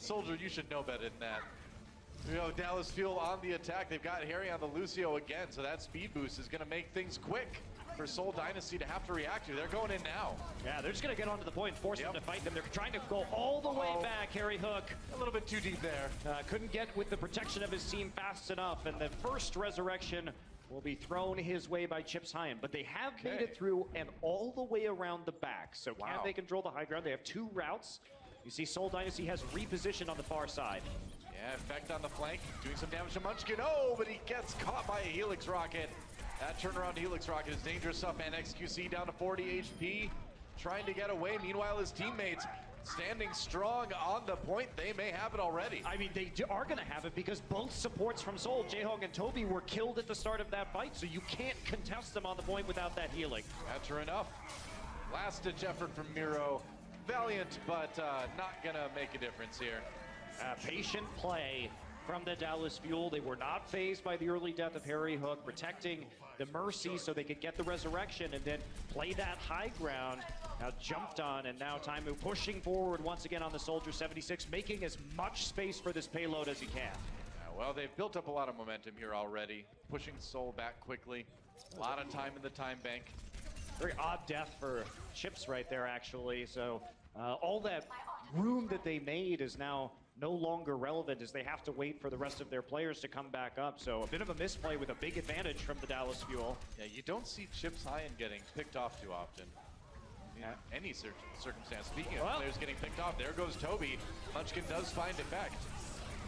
Soldier, you should know better than that. You know, Dallas Fuel on the attack. They've got Harry on the Lucio again, so that speed boost is going to make things quick for Seoul Dynasty to have to react to. They're going in now. Yeah, they're just going to get onto the point and force them to fight them. They're trying to go all the way back, Harry Hook. A little bit too deep there. Couldn't get with the protection of his team fast enough, and the first resurrection will be thrown his way by Chips Hyan. But they have made it through and all the way around the back. So can they control the high ground? They have 2 routes. You see Seoul Dynasty has repositioned on the far side. Yeah, effect on the flank, doing some damage to Munchkin. Oh, but he gets caught by a Helix Rocket. That turnaround Helix Rocket is dangerous stuff, and XQC down to 40 HP, trying to get away. Meanwhile, his teammates standing strong on the point. They may have it already. I mean, they are going to have it because both supports from Seoul, Jaehong and Toby, were killed at the start of that fight, so you can't contest them on the point without that healing. Yeah, true enough. Last-ditch effort from Miro. Valiant, but not going to make a difference here. Patient play from the Dallas Fuel. They were not fazed by the early death of Harry Hook, protecting the Mercy so they could get the resurrection and then play that high ground. Now jumped on, and now Taimu pushing forward once again on the Soldier 76, making as much space for this payload as he can. Yeah, well, they've built up a lot of momentum here already, pushing Seoul back quickly. A lot of time in the time bank. Very odd death for Chips right there, actually. So all that room that they made is now no longer relevant as they have to wait for the rest of their players to come back up. So a bit of a misplay with a big advantage from the Dallas Fuel. Yeah, you don't see Chips Hyan getting picked off too often. Yeah, any circumstance. Speaking of players getting picked off, there goes Toby. Munchkin does find effect.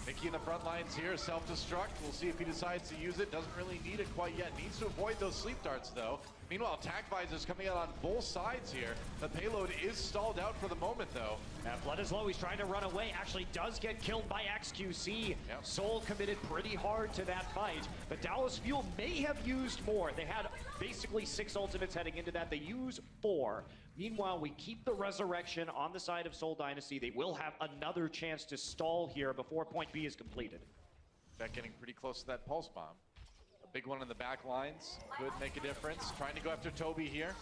Mickey in the front lines here, self-destruct. We'll see if he decides to use it. Doesn't really need it quite yet. Needs to avoid those sleep darts, though. Meanwhile, attack visors coming out on both sides here. The payload is stalled out for the moment, though. Blood is low. He's trying to run away. Actually does get killed by XQC. Yep. Seoul committed pretty hard to that fight. But Dallas Fuel may have used more. They had basically 6 ultimates heading into that. They use 4. Meanwhile, we keep the resurrection on the side of Seoul Dynasty. They will have another chance to stall here before point B is completed. Beck getting pretty close to that pulse bomb. A big one in the back lines could make a difference. Trying to go after Toby here.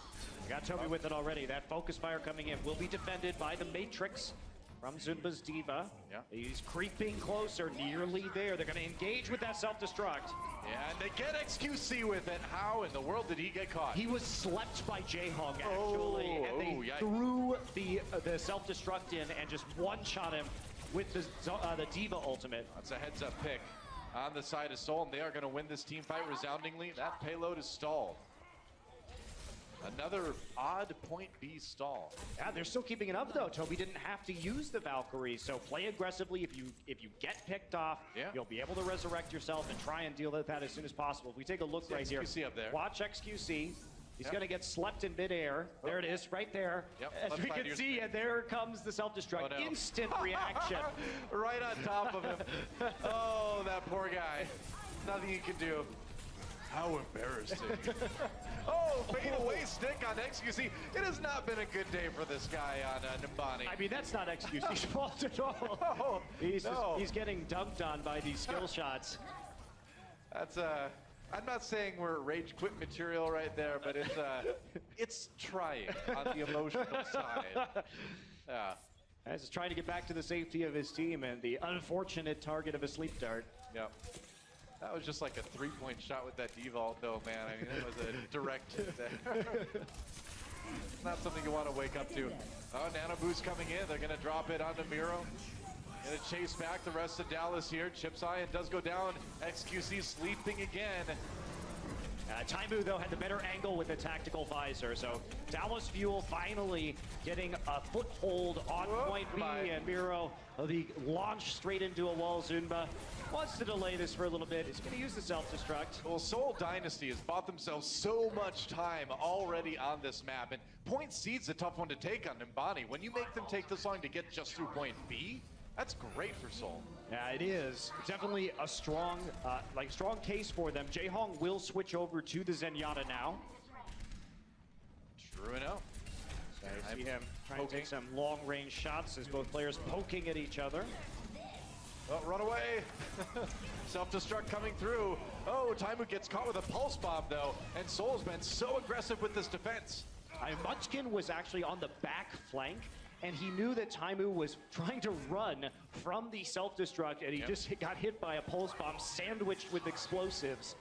We got Toby with it already. That focus fire coming in will be defended by the Matrix from Zunba's Diva. Yeah. He's creeping closer, nearly there. They're going to engage with that self-destruct. Yeah, and they get XQC with it. How in the world did he get caught? He was slept by Jaehong, actually, and they threw the self-destruct in and just one-shot him with the Diva ultimate. That's a heads-up pick on the side of Seoul, and they are going to win this team fight resoundingly. That payload is stalled. Another odd point B stall. Yeah, they're still keeping it up though. Toby didn't have to use the Valkyrie, so play aggressively. If you get picked off, you'll be able to resurrect yourself and try and deal with that as soon as possible. If we take a look right here, XQC up there. Watch XQC. He's going to get slept in midair. There it is, right there. As we can see, and there comes the self-destruct. Oh, no. Instant reaction. Right on top of him. Oh, that poor guy. Nothing you can do. How embarrassing. Oh, fade away stick on XQC. It has not been a good day for this guy on Nimbani. I mean, that's not XQC's fault at all. No, he's getting dunked on by these skill shots. That's I'm not saying we're rage quit material right there, but it's trying on the emotional side. Yeah. As he's trying to get back to the safety of his team and the unfortunate target of a sleep dart. Yep. That was just like a 3-point shot with that D-vault, though, man. I mean, it was a direct hit there. Not something you want to wake up to. Oh, Nano Boost coming in. They're going to drop it onto Miro. Going to chase back the rest of Dallas here. Chips Hyan does go down. XQC sleeping again. Taimu, though, had the better angle with the tactical visor. So Dallas Fuel finally getting a foothold on point B. And Miro, the launch straight into a wall. Zunba wants to delay this for a little bit. He's going to use the self-destruct. Well, Seoul Dynasty has bought themselves so much time already on this map. And point C's a tough one to take on Nimbani. When you make them take this long to get just through point B, that's great for Seoul. Yeah, it is. Definitely a strong case for them. Jaehong will switch over to the Zenyatta now. True enough. So I see him trying to take some long-range shots as both players poking at each other. Oh, run away. Self-destruct coming through. Oh, Taimu gets caught with a pulse bomb, though. And Seoul's been so aggressive with this defense. Munchkin was actually on the back flank, and he knew that Taimu was trying to run from the self-destruct, and he just got hit by a pulse bomb sandwiched with explosives.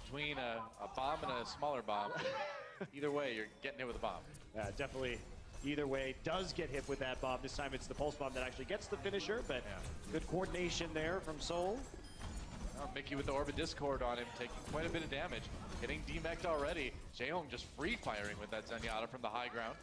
Between a bomb and a smaller bomb, either way, you're getting hit with a bomb. Yeah, definitely. Either way, does get hit with that bomb. This time it's the pulse bomb that actually gets the finisher, but good coordination there from Seoul. Oh, Mickey with the Orbit Discord on him, taking quite a bit of damage. Getting demeched already. Jaehoong just free firing with that Zenyatta from the high ground.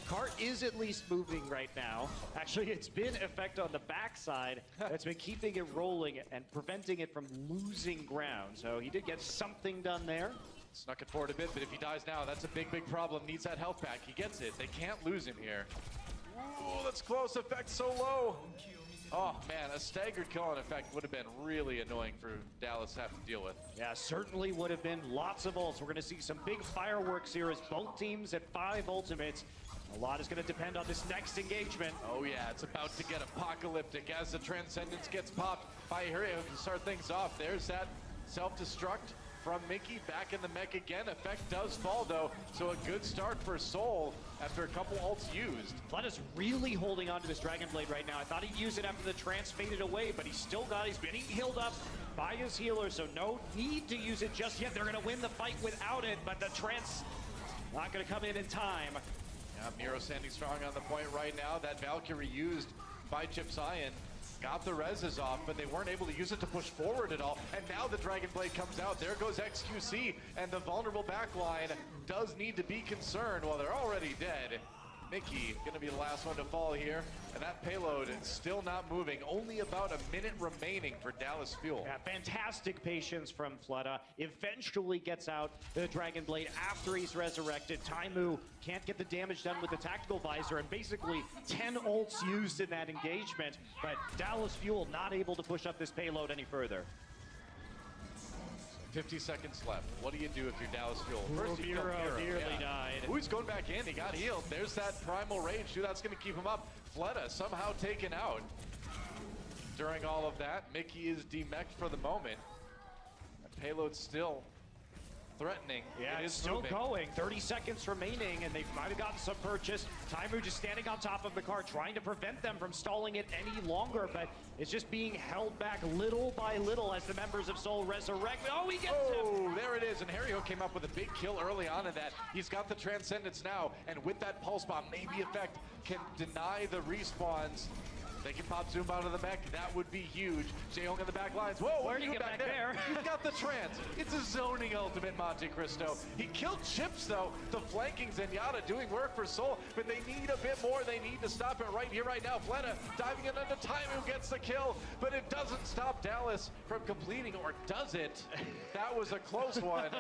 Cart is at least moving right now. Actually, it's been effect on the backside that's been keeping it rolling and preventing it from losing ground. So he did get something done there. Snuck it forward a bit, but if he dies now, that's a big, big problem. Needs that health back. He gets it. They can't lose him here. Ooh, that's close. Effect so low. Oh, man, a staggered kill on effect would have been really annoying for Dallas to have to deal with. Yeah, certainly would have been lots of ults. We're going to see some big fireworks here as both teams at 5 ultimates. A lot is going to depend on this next engagement. Oh, yeah, it's about to get apocalyptic as the Transcendence gets popped by Hurryo to start things off. There's that self-destruct from Mickey, back in the mech again. Effect does fall though, so a good start for Seoul after a couple ults used. Floodus really holding on to this Dragon Blade right now. I thought he'd use it after the trance faded away, but he's been healed up by his healer, so no need to use it just yet. They're gonna win the fight without it, but the trance not gonna come in time. Yeah, Miro standing strong on the point right now. That Valkyrie used by Chipscion got the reses off, but they weren't able to use it to push forward at all. And now the Dragon Blade comes out. There goes XQC, and the vulnerable backline does need to be concerned. Well, they're already dead. Mickey gonna be the last one to fall here, and that payload is still not moving. Only about a minute remaining for Dallas Fuel. Yeah, fantastic patience from Flutta. Eventually gets out the Dragon Blade after he's resurrected. Taimu can't get the damage done with the tactical visor, and basically 10 ults used in that engagement, but Dallas Fuel not able to push up this payload any further. 50 seconds left. What do you do if you're Dallas Fuel? First, you Miro nearly died. Ooh, he's going back in. He got healed. There's that primal rage. That's going to keep him up. Fleta somehow taken out. During all of that, Mickey is demeched for the moment. The payload's still threatening. Yeah, it is it's still moving. going. 30 seconds remaining, and they might have gotten some purchase. Taimu just standing on top of the car, trying to prevent them from stalling it any longer, but it's just being held back little by little as the members of Seoul resurrect. Oh, he gets him! There it is, and Hurryo came up with a big kill early on in that. He's got the Transcendence now, and with that Pulse Bomb, maybe Effect can deny the respawns. They can pop Zoom out of the mech. That would be huge. Jaehoong in the back lines. Whoa, where do you get back there? You've got the trance. It's a zoning ultimate, Monte Cristo. He killed Chips, though. The flanking Zenyatta doing work for Seoul, but they need a bit more. They need to stop it right here, right now. Fleta diving in under Taimu gets the kill, but it doesn't stop Dallas from completing, or does it? That was a close one.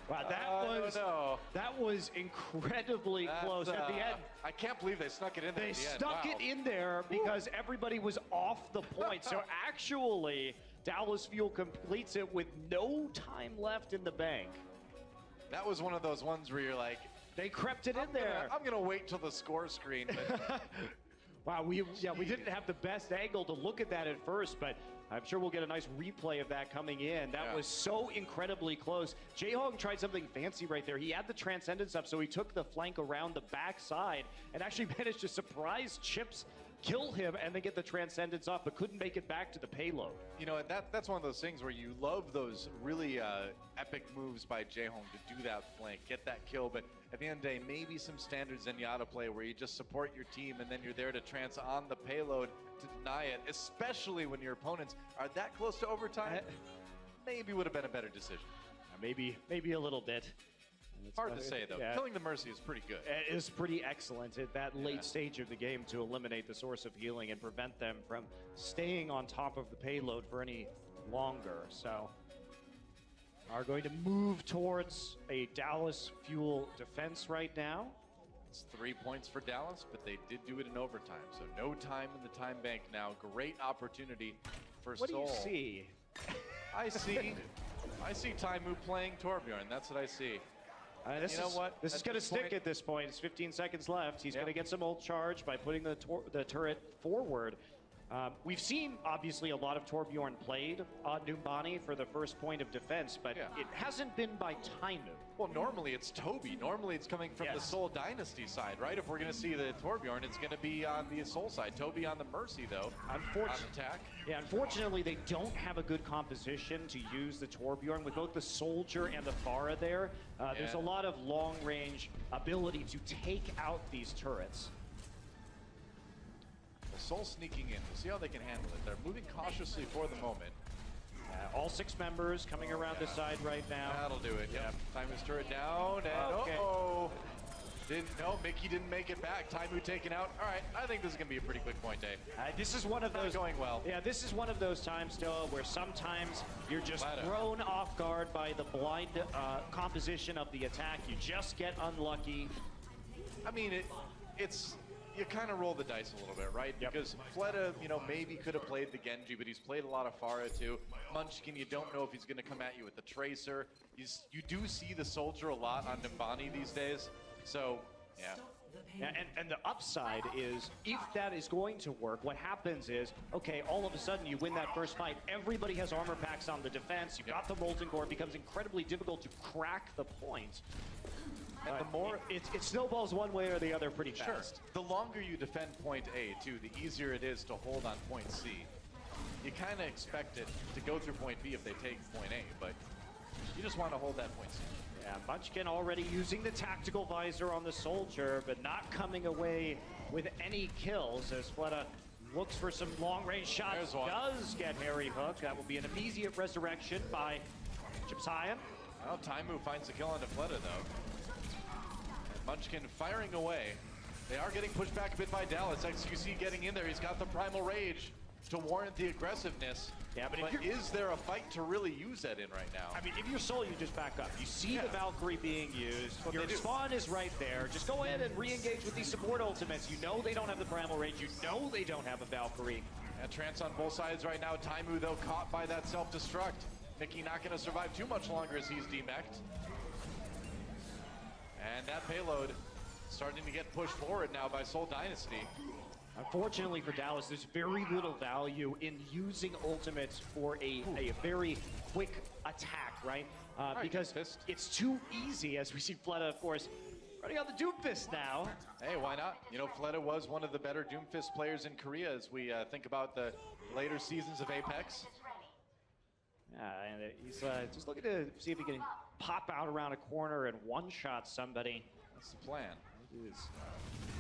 Wow, that was incredibly close at the end. I can't believe they snuck it in there. They stuck it in there because everybody was off the point. So actually, Dallas Fuel completes it with no time left in the bank. That was one of those ones where you're like, they crept it in there. I'm gonna wait till the score screen. But wow, we didn't have the best angle to look at that at first, but I'm sure we'll get a nice replay of that coming in. That was so incredibly close. Jaehoong tried something fancy right there. He had the Transcendence up, so he took the flank around the backside and actually managed to surprise Chips, kill him, and then get the Transcendence off, but couldn't make it back to the payload. You know, that's one of those things where you love those really epic moves by Jaehoong to do that flank, get that kill, but at the end of the day, maybe some standard Zenyatta play where you just support your team and then you're there to trance on the payload to deny it, especially when your opponents are that close to overtime. Maybe would have been a better decision. Maybe a little bit. It's hard to say, though. Yeah. Killing the Mercy is pretty good. It is pretty excellent at that late stage of the game to eliminate the source of healing and prevent them from staying on top of the payload for any longer. So, are going to move towards a Dallas Fuel defense right now. It's 3 points for Dallas, but they did do it in overtime. So no time in the time bank now. Great opportunity for Seoul. What do you see? I see Taimu playing Torbjorn. That's what I see. You know what? This is going to stick at this point. It's 15 seconds left. He's going to get some ult charge by putting the turret forward. We've seen, obviously, a lot of Torbjorn played on Numbani for the first point of defense, but it hasn't been by Taimu. Well, normally it's Toby. Normally it's coming from the Seoul Dynasty side, right? If we're going to see the Torbjorn, it's going to be on the Seoul side. Toby on the Mercy, though, on attack. Yeah, unfortunately, they don't have a good composition to use the Torbjorn. With both the Soldier and the Pharah there, there's a lot of long-range ability to take out these turrets. The Soul sneaking in. We'll see how they can handle it. They're moving cautiously for the moment. All 6 members coming around the side right now. That'll do it. Yep. Taimu's turret down, and Mickey didn't make it back. Taimu taken out. All right, I think this is going to be a pretty quick point, Dave. This is one of those going well. Yeah, this is one of those times, Noah, where sometimes you're just thrown off guard by the blind composition of the attack. You just get unlucky. I mean, it's. You kind of roll the dice a little bit, right? Because Fleta, maybe could have played the Genji, but he's played a lot of Pharah too. Munchkin, you don't know if he's going to come at you with the Tracer. You do see the Soldier a lot on Nimbani these days, so yeah. And the upside is, if that is going to work, what happens is, okay, all of a sudden you win that first fight. Everybody has armor packs on the defense. You've got the Molten Core. It becomes incredibly difficult to crack the point. And the more it snowballs one way or the other pretty fast. The longer you defend point A, too, the easier it is to hold on point C. You kind of expect it to go through point B if they take point A, but you just want to hold that point C. Yeah, Munchkin already using the tactical visor on the Soldier, but not coming away with any kills as Fleta looks for some long-range shots. Does get Harry Hook. That will be an immediate resurrection by Chipsayan. Well, Taimu finds the kill on Fleta, though. Munchkin firing away. They are getting pushed back a bit by Dallas. XQC getting in there. He's got the Primal Rage to warrant the aggressiveness. Yeah, but is there a fight to really use that in right now? I mean, if you're Soul, you just back up. You see the Valkyrie being used. Your spawn is right there. Just go ahead and re-engage with these support ultimates. You know they don't have the Primal Rage. You know they don't have a Valkyrie. Trance on both sides right now. Taimu, though, caught by that self-destruct. Mickey not going to survive too much longer as he's demeched. And that payload starting to get pushed forward now by Seoul Dynasty. Unfortunately for Dallas, there's very little value in using ultimates for a very quick attack, right? Because it's too easy, as we see Fleta, of course, running on the Doomfist now. Hey, why not? Fleta was one of the better Doomfist players in Korea as we think about the later seasons of Apex. Yeah, and he's just looking to see if he can pop out around a corner and one-shot somebody. That's the plan. It is.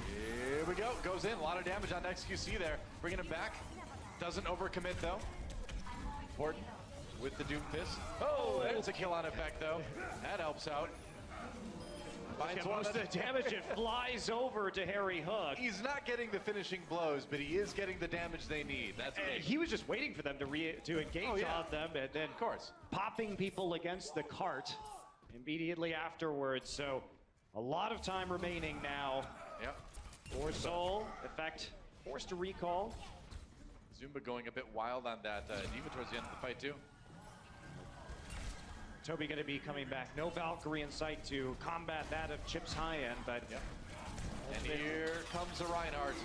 Here we go. Goes in. A lot of damage on XQC there. Bringing him back. Doesn't overcommit, though. Important with the Doomfist. Oh, there's a kill on effect, though. That helps out. Finds most of the damage. It flies over to Harry Hook. He's not getting the finishing blows, but he is getting the damage they need. That's big. He was just waiting for them to engage on them, and then of course popping people against the cart immediately afterwards. So a lot of time remaining now. Yep. For Soul, effect forced to recall. Zumba going a bit wild on that Diva towards the end of the fight too. Toby going to be coming back. No Valkyrie in sight to combat that of Chip's high-end, but... And here comes a Reinhardt.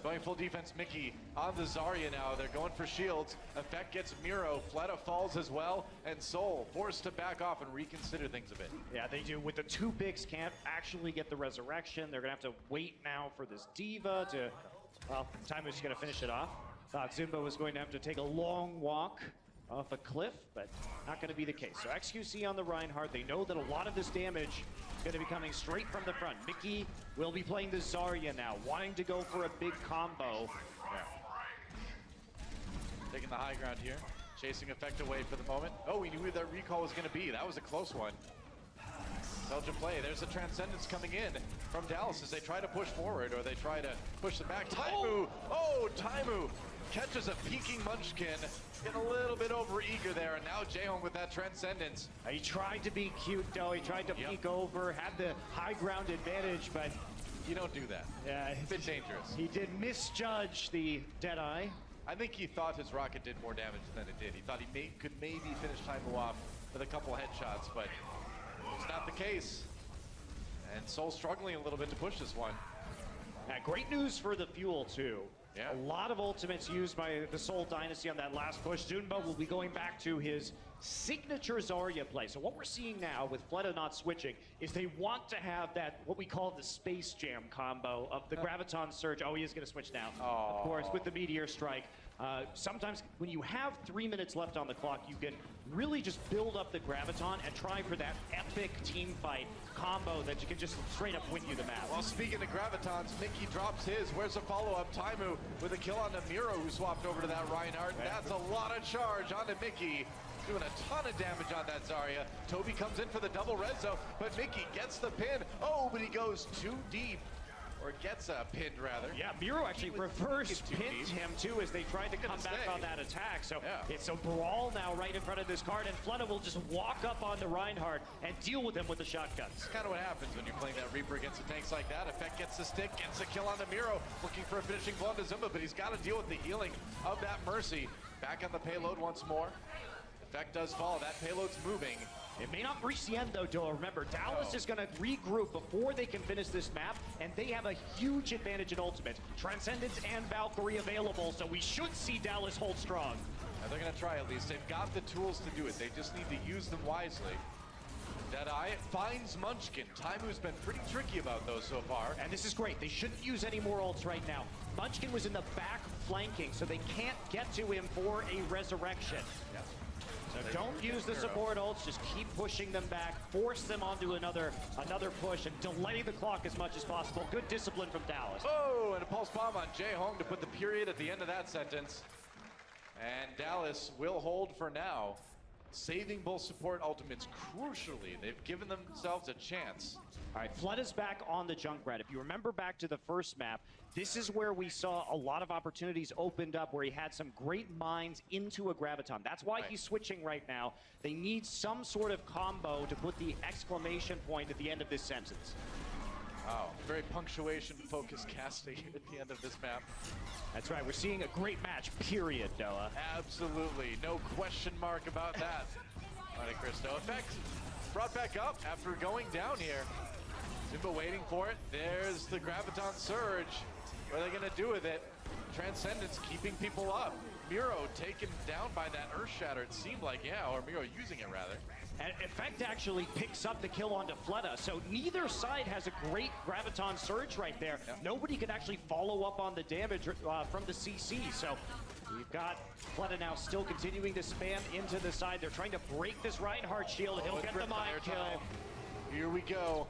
Going full defense, Mickey on the Zarya now. They're going for shields. Effect gets Miro. Fleta falls as well. And Soul forced to back off and reconsider things a bit. Yeah, they do. With the two bigs can't actually get the resurrection. They're going to have to wait now for this Diva to... Well, Taimu's going to finish it off. Thought Zumba was going to have to take a long walk off a cliff, but not going to be the case. So XQC on the Reinhardt. They know that a lot of this damage is going to be coming straight from the front. Mickey will be playing the Zarya now, wanting to go for a big combo. Taking the high ground here. Chasing effect away for the moment. Oh, we knew where that recall was going to be. That was a close one. Belgian play. There's a Transcendence coming in from Dallas as they try to push forward, or they try to push them back. Taimu! Oh, Taimu catches a peeking Munchkin. Getting a little bit over eager there, and now Jaehoon with that Transcendence. He tried to be cute, though. He tried to peek over, had the high ground advantage, but... You don't do that. Yeah, it's a bit dangerous. He did misjudge the Deadeye. I think he thought his rocket did more damage than it did. He thought he could maybe finish Taimu off with a couple headshots, but it's not the case. And Soul struggling a little bit to push this one. Great news for the Fuel, too. Yeah. A lot of ultimates used by the Seoul Dynasty on that last push. Zunba will be going back to his signature Zarya play. So what we're seeing now with Fleta not switching is they want to have that, what we call the Space Jam combo of the Graviton Surge. Oh, he is going to switch now, of course, with the Meteor Strike. Sometimes when you have 3 minutes left on the clock, you can really just build up the Graviton and try for that epic team fight combo that you can just straight up win you the match. Well, speaking of Gravitons, Mickey drops his. Where's the follow-up? Taimu with a kill on Miro, who swapped over to that Reinhardt. That's a lot of charge onto Mickey. Doing a ton of damage on that Zarya. Toby comes in for the double rezo, but Mickey gets the pin. Oh, but he goes too deep. Or gets pinned, rather. Yeah, Miro actually reverse pinned him, too, as they tried to come back on that attack. So it's a brawl now right in front of this card, and Fleta will just walk up onto Reinhardt and deal with him with the shotguns. That's kind of what happens when you're playing that Reaper against the tanks like that. Effect gets the stick, gets a kill on Miro, looking for a finishing blow to Zumba, but he's got to deal with the healing of that Mercy. Back on the payload once more. Effect does fall. That payload's moving. It may not reach the end, though, Doa. Remember, Dallas is going to regroup before they can finish this map, and they have a huge advantage in Ultimate. Transcendence and Valkyrie available, so we should see Dallas hold strong. Now they're going to try at least. They've got the tools to do it. They just need to use them wisely. Deadeye finds Munchkin. Taimu's been pretty tricky about those so far. And this is great. They shouldn't use any more ults right now. Munchkin was in the back flanking, so they can't get to him for a resurrection. Yes. So don't use the support ults, just keep pushing them back, force them onto another push, and delay the clock as much as possible. Good discipline from Dallas. Oh, and a pulse bomb on Jae Hong to put the period at the end of that sentence. And Dallas will hold for now. Saving both support ultimates crucially. They've given themselves a chance. All right, Fleta's back on the Junkrat. If you remember back to the first map, this is where we saw a lot of opportunities opened up where he had some great mines into a Graviton. That's why he's switching right now. They need some sort of combo to put the exclamation point at the end of this sentence. Wow, very punctuation-focused casting at the end of this map. That's right, we're seeing a great match, period, Noah. Absolutely, no question mark about that. Monte Cristo Effect brought back up after going down here. Zumba waiting for it. There's the Graviton Surge. What are they gonna do with it? Transcendence keeping people up. Miro taken down by that Earth Shatter, it seemed like, or Miro using it rather. And Effect actually picks up the kill onto Fleta, so neither side has a great Graviton Surge right there. Nobody can actually follow up on the damage from the CC, so we've got Fleta now still continuing to spam into the side. They're trying to break this Reinhardt shield. He'll get the mind kill. Here we go.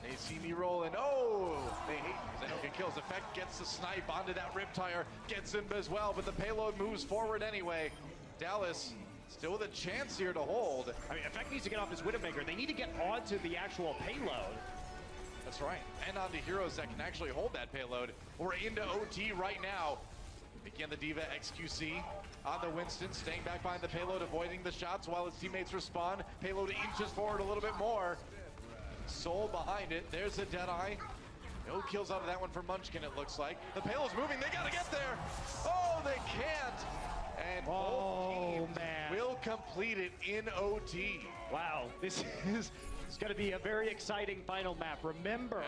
They see me rolling. Oh, they hate because they don't get kills. Effect gets the snipe onto that Riptire, gets him as well, but the payload moves forward anyway. Dallas still with a chance here to hold. I mean, Effect needs to get off his Widowmaker. They need to get onto the actual payload. That's right. And onto heroes that can actually hold that payload. We're into OT right now. Again, the Diva XQC on the Winston, staying back behind the payload, avoiding the shots while his teammates respond. Payload inches forward a little bit more. Soul behind it. There's a Deadeye. No kills out of that one for Munchkin, it looks like. The payload's moving. They got to get there. Oh, they can't. And both teams will complete it in OT. Wow, this is going to be a very exciting final map. Remember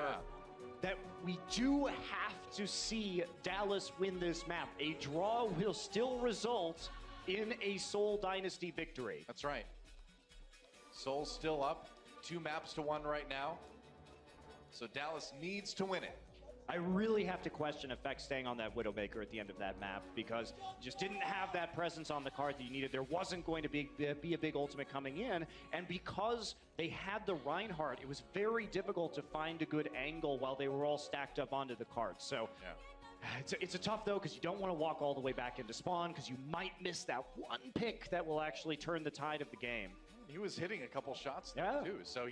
that we do have to see Dallas win this map. A draw will still result in a Seoul Dynasty victory. That's right. Seoul's still up. 2 maps to 1 right now. So Dallas needs to win it. I really have to question Effect staying on that Widowmaker at the end of that map because you just didn't have that presence on the card that you needed. There wasn't going to be a big ultimate coming in, and because they had the Reinhardt, it was very difficult to find a good angle while they were all stacked up onto the card. So it's a tough though because you don't want to walk all the way back into spawn because you might miss that one pick that will actually turn the tide of the game. He was hitting a couple shots there too, so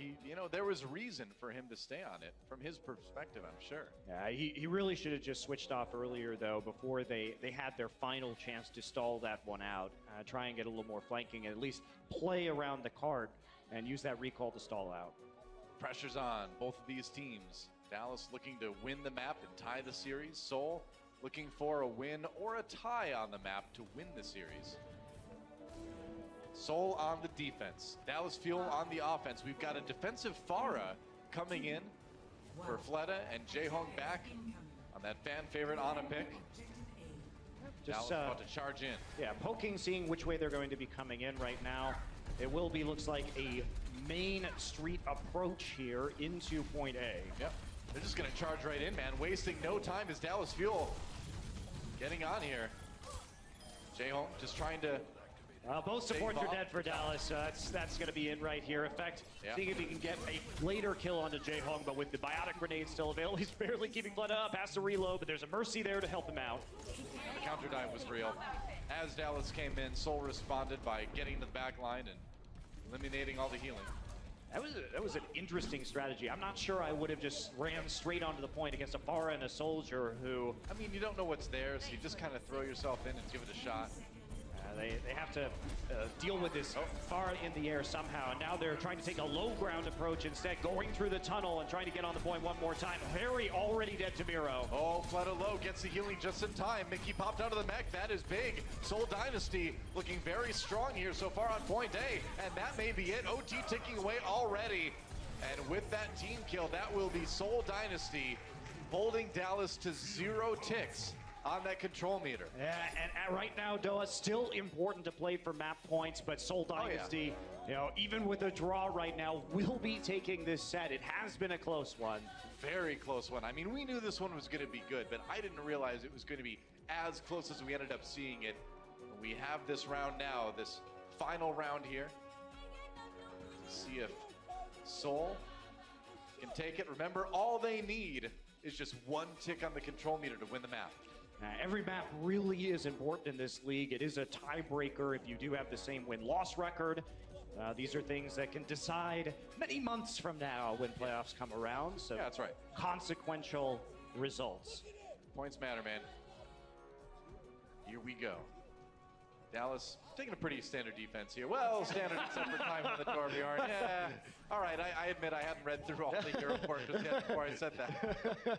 there was reason for him to stay on it from his perspective, I'm sure. Yeah, he really should have just switched off earlier though, before they had their final chance to stall that one out, try and get a little more flanking, and at least play around the card and use that recall to stall out. Pressure's on both of these teams. Dallas looking to win the map and tie the series. Seoul looking for a win or a tie on the map to win the series. Seoul on the defense. Dallas Fuel on the offense. We've got a defensive Pharah coming in for Fleta and Jae Hong back on that fan favorite Ana pick. Dallas about to charge in. Yeah, poking, seeing which way they're going to be coming in right now. It will be, looks like, a main street approach here into point A. Yep, they're just gonna charge right in, man. Wasting no time as Dallas Fuel getting on here. J-Home just trying to... both supports are dead for Dallas, so that's going to be in right here. Effect, seeing if he can get a later kill onto Jae-Hong, but with the biotic grenade still available, he's barely keeping blood up, has to reload, but there's a Mercy there to help him out. And the counter dive was real. As Dallas came in, Seoul responded by getting to the back line and eliminating all the healing. That was an interesting strategy. I'm not sure I would have just ran straight onto the point against a Pharah and a Soldier who... I mean, you don't know what's there, so you just kind of throw yourself in and give it a shot. They have to deal with this far in the air somehow, and now they're trying to take a low ground approach instead, going through the tunnel and trying to get on the point one more time. Harry already dead to Miro. Oh, Fleta low gets the healing just in time. Mickey popped out of the mech. That is big. Seoul Dynasty looking very strong here so far on point A, and that may be it. OT ticking away already, and with that team kill, that will be Seoul Dynasty holding Dallas to 0 ticks on that control meter. Yeah, and right now, Doa, still important to play for map points, but Seoul Dynasty, you know, even with a draw right now, will be taking this set. It has been a close one. Very close one. I mean, we knew this one was going to be good, but I didn't realize it was going to be as close as we ended up seeing it. We have this round now, this final round here. Let's see if Seoul can take it. Remember, all they need is just 1 tick on the control meter to win the map. Every map really is important in this league. It is a tiebreaker if you do have the same win-loss record. These are things that can decide many months from now when playoffs come around. So yeah, that's right. Consequential results. Points matter, man. Here we go. Dallas taking a pretty standard defense here. Well, standard except for time on the Torbjorn. Yeah. All right, I admit I hadn't read through all the year report just yet before I said that.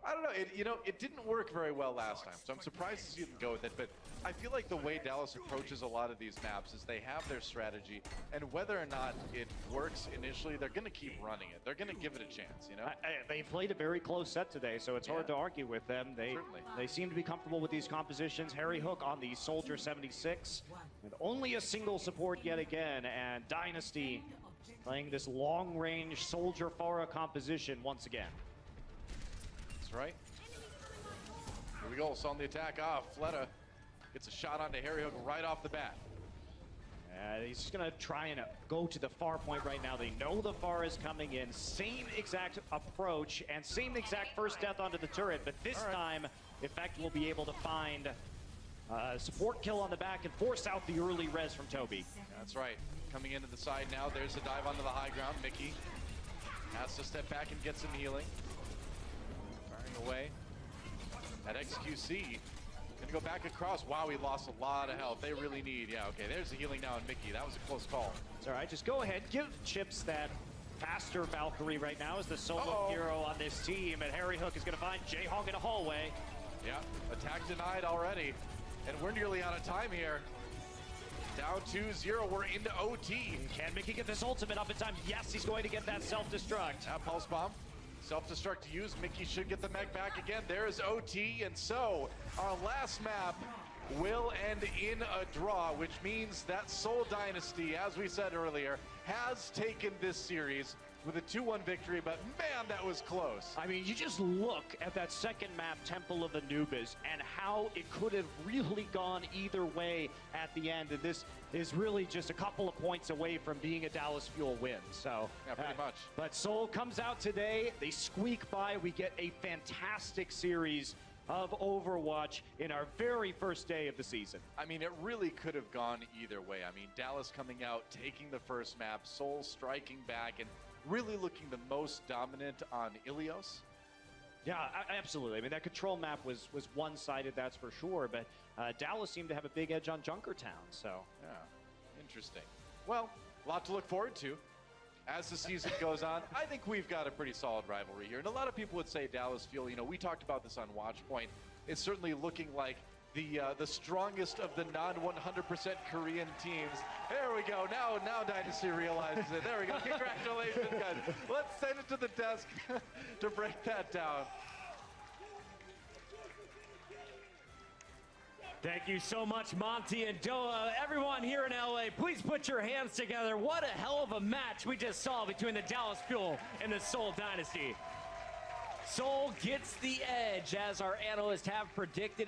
I don't know, it didn't work very well last time, so I'm surprised you didn't go with it, but I feel like the way Dallas approaches a lot of these maps is they have their strategy, and whether or not it works initially, they're going to keep running it. They're going to give it a chance, you know? They played a very close set today, so it's hard to argue with them. They seem to be comfortable with these compositions. Harry Hook on the Soldier 76, with only a single support yet again, and Dynasty playing this long-range Soldier Pharah composition once again. That's right. Here we go, it's on the attack off. Fleta gets a shot onto Harry Hook right off the bat. He's just gonna try and go to the far point right now. They know the far is coming in. Same exact approach and same exact first death onto the turret, but this time, Effect will be able to find a support kill on the back and force out the early res from Toby. That's right. Coming into the side now, there's a dive onto the high ground. Mickey has to step back and get some healing. Away at XQC, gonna go back across. Wow, he lost a lot of health. They really need, there's the healing now on Mickey. That was a close call. It's all right, just go ahead, give Chips that faster Valkyrie right now as the solo hero on this team, and Harry Hook is gonna find Jae-Hong in a hallway. Yeah, attack denied already, and we're nearly out of time here. Down 2-0, we're into OT. Can Mickey get this ultimate up in time? Yes, he's going to get that self-destruct. Pulse bomb. Self-destruct to use. Mickey should get the mech back again. There's OT, and so our last map will end in a draw, which means that Seoul Dynasty, as we said earlier, has taken this series with a 2-1 victory, but man, that was close. I mean, you just look at that second map, Temple of Anubis, and how it could have really gone either way at the end, and this is really just a couple of points away from being a Dallas Fuel win. So yeah, pretty much. But Seoul comes out today, they squeak by, we get a fantastic series of Overwatch in our very first day of the season. I mean, it really could have gone either way. I mean, Dallas coming out, taking the first map, Seoul striking back, and really looking the most dominant on Ilios. Yeah, absolutely. I mean, that control map was one-sided, that's for sure, but Dallas seemed to have a big edge on Junkertown, so. Yeah, interesting. Well, a lot to look forward to as the season goes on. I think we've got a pretty solid rivalry here, and a lot of people would say Dallas Fuel, we talked about this on Watchpoint, it's certainly looking like the strongest of the non-100% Korean teams. There we go. Now Dynasty realizes it. There we go. Congratulations, guys. Let's send it to the desk to break that down. Thank you so much, Monty and Doa. Everyone here in LA, please put your hands together. What a hell of a match we just saw between the Dallas Fuel and the Seoul Dynasty. Seoul gets the edge, as our analysts have predicted.